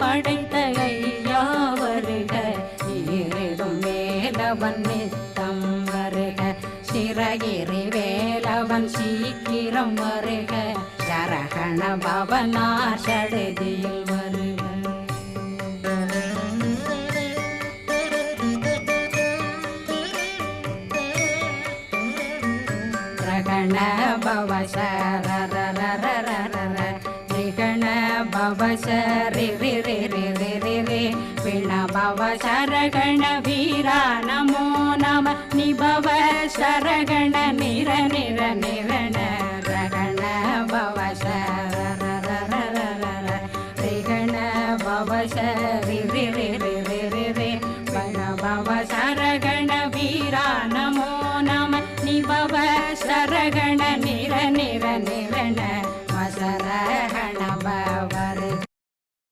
படைத்த ஐயா வருக, ஈரிடும் வேலவன் நித்தம் வருக, சிறகிரி வேலவன் சீக்கிரம் வருக, சரகண பவனார் சடுதியில் வருக. ரகண பவ சரரரரரர ரிகண பவ சரி ரி ரி ரி ரி ரி ரி பிண பவ சரகண வீரா நமோ நம நிபவ சரகண நிர நிர நிரண ரகண பவ சரரரரரர ரிகண பவ சரி